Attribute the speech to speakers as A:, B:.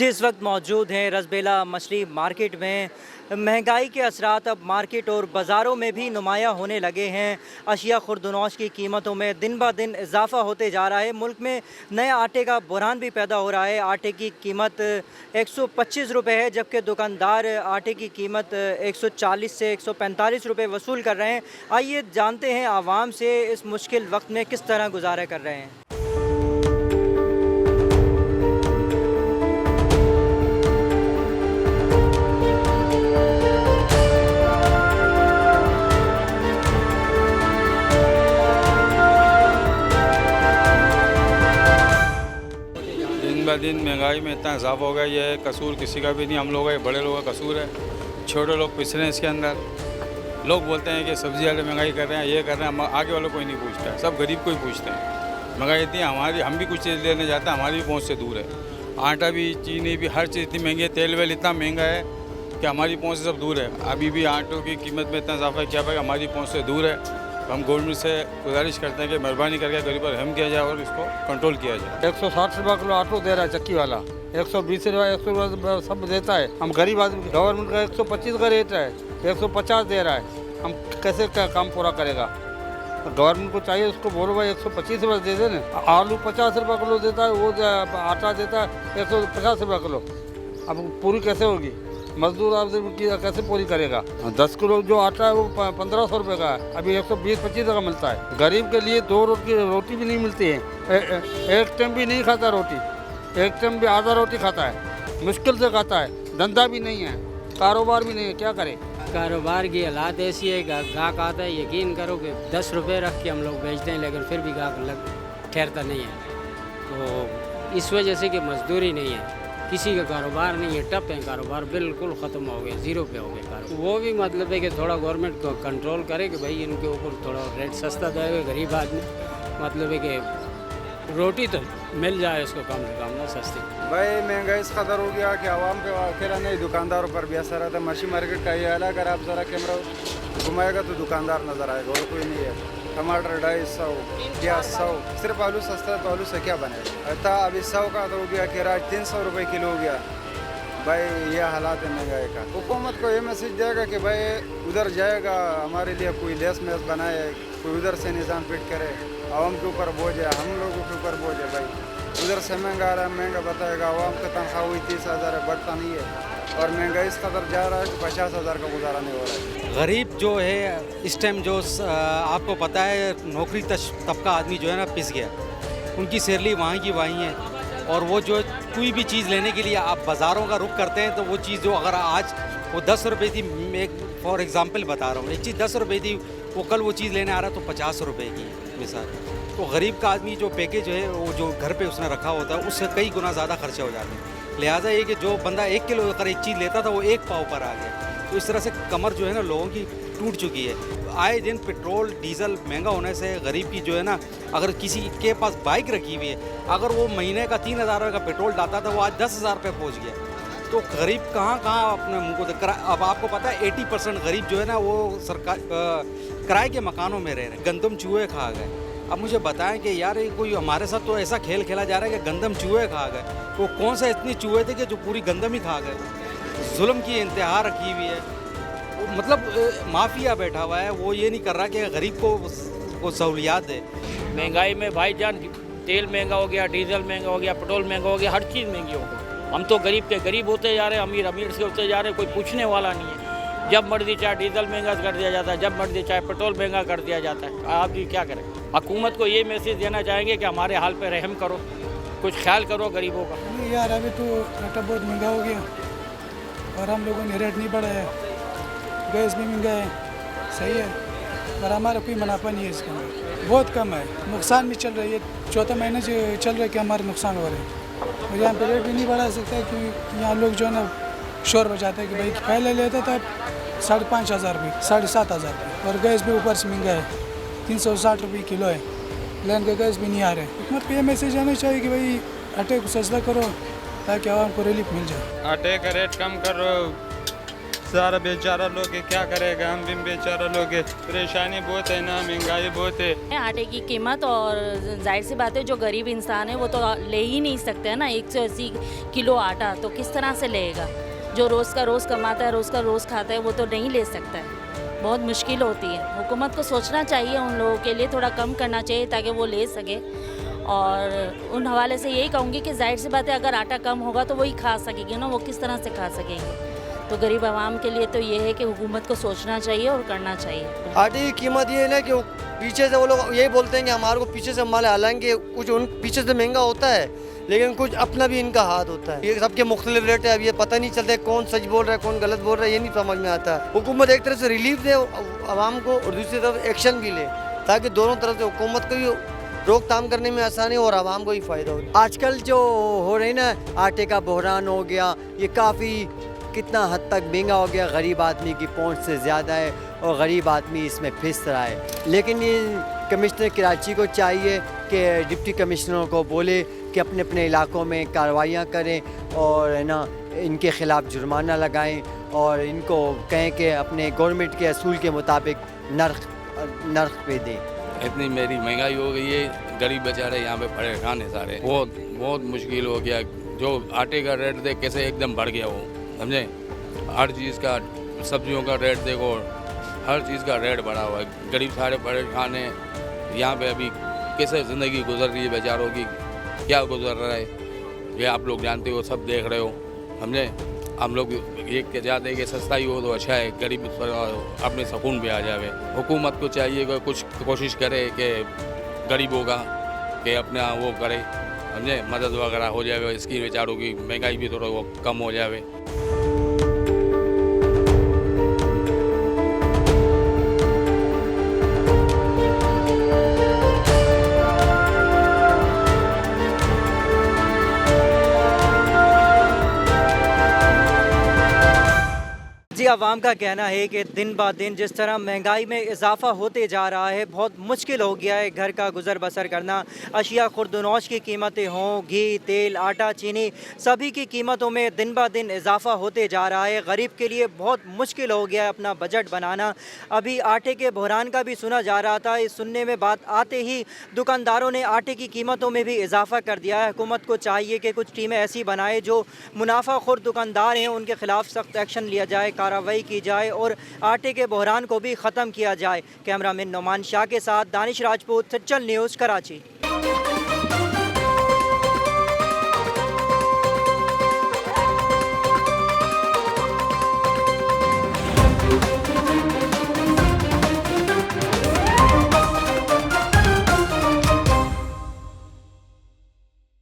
A: जी, इस वक्त मौजूद हैं रसबेला मछली मार्केट में। महंगाई के असरात अब मार्केट और बाज़ारों में भी नुमायाँ होने लगे हैं। अशिया खुर्दनौश की कीमतों में दिन ब दिन इजाफ़ा होते जा रहा है। मुल्क में नए आटे का बुरहान भी पैदा हो रहा है। आटे की कीमत 125 रुपये है, जबकि दुकानदार आटे की कीमत 140 से 145 रुपये वसूल कर रहे हैं। आइए जानते हैं आवाम से इस मुश्किल वक्त में किस तरह गुजारा कर रहे हैं।
B: दिन ब दिन महंगाई में इतना इजाफा हो गया, ये कसूर किसी का भी नहीं, हम लोग का, बड़े लोगों का कसूर है। छोटे लोग पिछड़े हैं इसके अंदर। लोग बोलते हैं कि सब्जी वाले महंगाई कर रहे हैं, ये कर रहे हैं, हम आगे वालों कोई नहीं पूछता है, सब गरीब को ही पूछते हैं। महंगाई इतनी हमारी, हम भी कुछ चीज़ लेने जाते हैं, हमारी भी पहुँच से दूर है। आटा भी, चीनी भी, हर चीज़ इतनी महंगी है, तेल वेल इतना महंगा है कि हमारी पहुँच से सब दूर है। अभी भी आटों की कीमत में इतना इजाफा किया है कि हमारी पहुँच से दूर है। हम गवर्नमेंट से गुजारिश करते हैं कि मेहरबानी करके गरीब पर रहम किया जाए और इसको कंट्रोल किया जाए।
C: 160 रुपये किलो आटो दे रहा है चक्की वाला, 120 रुपये 100 रुपये सब देता है। हम गरीब आदमी, गवर्नमेंट का 125 का रेट है, 150 दे रहा है, हम कैसे काम पूरा करेगा। गवर्नमेंट को चाहिए, उसको बोलो भाई 125 रुपये दे दे ना। आलू 50 रुपये किलो देता है, वो आटा देता है 150 रुपये किलो। अब पूरी कैसे होगी, मजदूर आदमी की कैसे पूरी करेगा। 10 किलो जो आटा है वो 1500 रुपये का है, अभी 120-25 का मिलता है। गरीब के लिए 2 रोटी भी नहीं मिलती है, एक टाइम भी नहीं खाता रोटी, एक टाइम भी आधा रोटी खाता है, मुश्किल से खाता है। धंधा भी नहीं है, कारोबार भी नहीं है, क्या करे।
D: कारोबार की हालात ऐसी है, गाहक आता है, यकीन करो कि 10 रुपये रख के हम लोग बेचते हैं, लेकिन फिर भी गाहक ठहरता नहीं है। तो इस वजह से कि मजदूरी नहीं है, किसी का कारोबार नहीं है, टप है कारोबार, बिल्कुल ख़त्म हो गए, ज़ीरो पे हो गए कारोबार। वो भी मतलब है कि थोड़ा गवर्नमेंट को कंट्रोल करे कि भाई इनके ऊपर थोड़ा रेट सस्ता देगा। गरीब आदमी मतलब है कि रोटी तो मिल जाए उसको कम से कम ना, सस्ती।
E: भाई महंगाई इस कदर हो गया कि आवाम पे अकेला नहीं, दुकानदारों पर भी असर आता है। मछली मार्केट का ये हाल है, अगर आप ज़रा कैमरा घुमाएगा तो दुकानदार नज़र आएगा और कोई नहीं है। टमाटर 250, प्याज 100, सिर्फ आलू सस्ता है तो आलू से क्या बनेगा। इतना अभी 100 का तो हो गया, किराया 300 रुपये किलो हो गया। भाई ये हालात है महंगाई का। हुकूमत को ये मैसेज देगा कि भाई उधर जाएगा, हमारे लिए कोई लेस मैस बनाए, कोई उधर से निज़ाम फिट करे। आवाम के ऊपर बोझ है, हम लोगों के ऊपर बोझ है। भाई उधर से महंगा आ रहा है, महंगा बताएगा। आवाम का तनख्वाह हुई 30,000 है, बढ़ता नहीं है, और महंगाई इस कदर जा रहा है कि 50,000 का गुजारा नहीं हो रहा है।
F: गरीब जो है इस टाइम जो आपको पता है, नौकरी तबका आदमी जो है ना पिस गया, उनकी सैलरी वहाँ की वहीं है। और वो जो कोई भी चीज़ लेने के लिए आप बाज़ारों का रुख करते हैं, तो वो चीज़ जो अगर आज वो 10 रुपये थी, एक फॉर एग्ज़ाम्पल बता रहा हूँ, एक चीज़ 10 रुपये थी, वो कल वो चीज़ लेने आ रहा है तो 50 रुपये की मिसाल। तो गरीब का आदमी जो पैकेज है, वो जो घर पे उसने रखा होता है, उससे कई गुना ज़्यादा खर्चे हो जाते हैं। लिहाजा ये कि जो बंदा 1 किलो अगर एक चीज़ लेता था, वो 1 पाव पर आ गया। तो इस तरह से कमर जो है ना लोगों की टूट चुकी है। आए दिन पेट्रोल डीजल महंगा होने से गरीब की जो है ना, अगर किसी के पास बाइक रखी हुई है, अगर वो महीने का 3,000 रुपये का पेट्रोल डालता था, वो आज 10,000 रुपये पहुँच गया। तो गरीब कहाँ अपने मुँह को देख। अब आपको पता है 80% गरीब जो है ना, वो सरकार किराए के मकानों में रह रहे हैं। गंदम चूहे खा गए। अब मुझे बताएं कि यार ये कोई हमारे साथ तो ऐसा खेल खेला जा रहा है कि गंदम चूहे खा गए। वो कौन सा इतनी चूहे थे कि जो पूरी गंदम ही खा गए। जुल्म की इंतहा रखी हुई है, मतलब माफिया बैठा हुआ है। वो ये नहीं कर रहा कि गरीब को सहूलियात दे।
G: महंगाई में भाईजान तेल महंगा हो गया, डीजल महंगा हो गया, पेट्रोल महंगा हो गया, हर चीज़ महंगी हो गई। हम तो गरीब के गरीब होते जा रहे हैं, अमीर अमीर से होते जा रहे हैं, कोई पूछने वाला नहीं है। जब मर्जी चाहे डीजल महंगा कर दिया जाता है, जब मर्जी चाहे पेट्रोल महंगा कर दिया जाता है। आप भी क्या करें। हुकूमत को ये मैसेज देना चाहेंगे कि हमारे हाल पे रहम करो, कुछ ख्याल करो गरीबों का।
H: नहीं यार, अभी तो आटा बहुत महंगा हो गया और हम लोगों ने रेट नहीं बढ़ाया, गैस भी महंगा है, सही है, पर हमारा कोई मुनाफा नहीं है इसके अंदर, बहुत कम है। नुकसान भी चल रही है, चौथा महीने से चल रहा है कि हमारे नुकसान हो रहे हैं। और यहाँ पे रेट भी नहीं बढ़ा सकता क्योंकि यहाँ लोग जो है ना शोर बजाते हैं कि भाई पहले लेता था 5,500 रुपये, 7,500 रुपये, और गैस भी ऊपर से महंगा है, 360 रुपये किलो है, लेकिन के गैस भी नहीं आ रहे। हुकूमत को ये मैसेज आना चाहिए कि भाई आटे को सस्ता करो ताकि आवाम को रिलीफ मिल जाए।
B: आटे का रेट कम करो,
I: सारा बेचारा लोग है, क्या करेगा, हम भी बेचारा लोग है, परेशानी बहुत है ना, महंगाई बहुत है।
J: आटे की कीमत, और जाहिर सी बात है जो गरीब इंसान है वो तो ले ही नहीं सकते है ना 180 किलो आटा, तो किस तरह से लेगा। जो रोज़ का रोज़ कमाता है, रोज़ का रोज़ खाता है, वो तो नहीं ले सकता है, बहुत मुश्किल होती है। हुकूमत को सोचना चाहिए, उन लोगों के लिए थोड़ा कम करना चाहिए ताकि वो ले सके। और उन हवाले से यही कहूँगी कि जाहिर सी बात है अगर आटा कम होगा तो वही खा सकेगी ना, वो किस तरह से खा सकेंगे। तो गरीब आवाम के लिए तो ये है कि हुकूमत को सोचना चाहिए और करना चाहिए।
K: आटे की कीमत ये है ना कि पीछे से वो लोग यही बोलते हैं कि हमारे को पीछे से माल, हालांकि कुछ उन पीछे से महंगा होता है लेकिन कुछ अपना भी इनका हाथ होता है। ये सबके मुख्तलिफ रेट है, अब ये पता नहीं चलता कौन सच बोल रहा है कौन गलत बोल रहा है, ये नहीं समझ में आता। हुकूमत एक तरफ से रिलीफ दे आवाम को और दूसरी तरफ एक्शन भी ले, ताकि दोनों तरफ से हुकूमत को भी रोकथाम करने में आसानी और आवाम को भी फ़ायदा हो।
L: आजकल जो हो रही ना आटे का बहरान हो गया, ये काफ़ी कितना हद तक महंगा हो गया, गरीब आदमी की पहुंच से ज़्यादा है और गरीब आदमी इसमें फिस रहा है। लेकिन ये कमिश्नर कराची को चाहिए कि डिप्टी कमिश्नरों को बोले कि अपने अपने इलाकों में कार्रवाइयाँ करें और है ना इनके ख़िलाफ़ जुर्माना लगाएं और इनको कहें कि अपने गवर्नमेंट के असूल के मुताबिक नर्ख पे दें।
B: इतनी मेरी महंगाई हो गई है, गरीब बेचारे यहाँ पे परेशान है सारे, बहुत मुश्किल हो गया। जो आटे का रेट देख कैसे एकदम बढ़ गया वो, समझे। हर चीज़ का, सब्जियों का रेट देखो, हर चीज़ का रेट बढ़ा हुआ है, गरीब सारे परेशान हैं। यहाँ पे अभी कैसे ज़िंदगी गुजर रही है बेचारों की, क्या गुजर रहा है ये आप लोग जानते हो, सब देख रहे हो, समझे। हम लोग ये के जाते हैं कि सस्ताई हो तो अच्छा है, गरीब अपने सुकून पे आ जावे। हुकूमत को चाहिए कि कुछ कोशिश करे कि गरीबों का कि अपना वो करे, समझे, मदद वगैरह हो जाए, इसकी बेचारों की महंगाई भी थोड़ा वो कम हो जाए।
A: जी, आवाम का कहना है कि दिन ब दिन जिस तरह महंगाई में इजाफ़ा होते जा रहा है, बहुत मुश्किल हो गया है घर का गुज़र बसर करना। अशिया खुर्दनौश की कीमतें हों, घी, तेल, आटा, चीनी, सभी की कीमतों में दिन ब दिन इजाफ़ा होते जा रहा है। गरीब के लिए बहुत मुश्किल हो गया है अपना बजट बनाना। अभी आटे के बहरान का भी सुना जा रहा था, इस सुनने में बात आते ही दुकानदारों ने आटे की कीमतों में भी इजाफ़ा कर दिया है। हुकूमत को चाहिए कि कुछ टीमें ऐसी बनाए जो मुनाफाखोर दुकानदार हैं उनके ख़िलाफ़ सख्त एक्शन लिया जाए, कार्रवाई की जाए और आटे के बहरान को भी ख़त्म किया जाए। कैमरामैन नौमान शाह के साथ दानिश राजपूत, सच्चल न्यूज़, कराची।